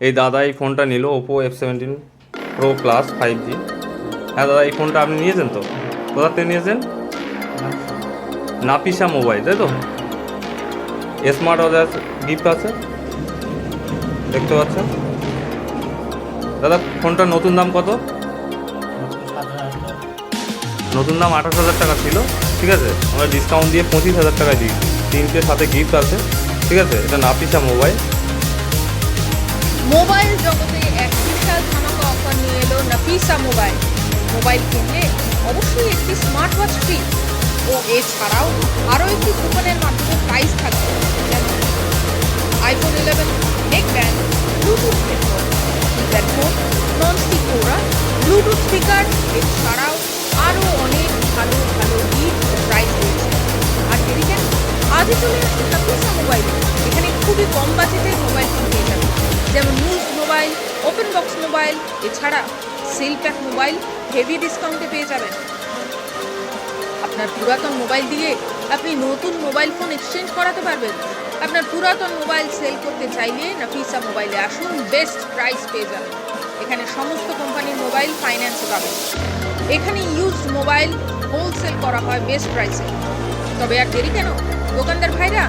এই দাদা এই ফোনটা নিল Oppo F17 Pro Plus 5G। হ্যাঁ দাদা, এই ফোনটা আপনি নিয়েছেন তো? কোথা থেকে নিয়েছেন? নাপিসা মোবাইল, তাই তো? স্মার্ট ওয়াচ গিফট আছে, দেখতে পাচ্ছেন। দাদা ফোনটার নতুন দাম কত? নতুন দাম 28,000 টাকা ছিল, ঠিক আছে। আমরা ডিসকাউন্ট দিয়ে 25,000 টাকায় দিই। 3টে সাথে গিফট আছে, ঠিক আছে। এটা নাপিসা মোবাইল। মোবাইল জগতে এক বিশাল ধামাকা অফার নিয়ে এলো নাফিসা মোবাইল। মোবাইল কিনলে অবশ্যই একটি স্মার্ট ওয়াচ ফ্রি, ও এছাড়াও আরও একটি কুপনের মাধ্যমে প্রাইস থাকবে, যেমন iPhone 11 neck band, Bluetooth headphone, keypad phone, nonstick কৌরা, ব্লুটুথ স্পিকার, এছাড়াও আরও অনেক ভালো ভালো গিফট ও প্রাইস রয়েছে। আর দেরি কেন, আজই চলে আসুন নাফিসা মোবাইলে। এখানে খুবই কম বাজেটে মোবাইল ফোন পেয়ে যাবেন, যেমন news mobile, open box mobile, এছাড়া সেল প্যাক মোবাইল হেভি ডিসকাউন্টে পেয়ে যাবেন। আপনার পুরাতন মোবাইল দিয়ে আপনি নতুন মোবাইল ফোন এক্সচেঞ্জ করাতে পারবেন। আপনার পুরাতন মোবাইল সেল করতে চাইলে নাফিসা মোবাইলে আসুন, বেস্ট প্রাইস পেয়ে যাবেন। এখানে সমস্ত কোম্পানির মোবাইল ফাইন্যান্সে পাবেন। এখানে ইউজড মোবাইল হোলসেল করা হয় বেস্ট প্রাইসে। তবে আর দেরি কেন, দোকানদার ভাইরা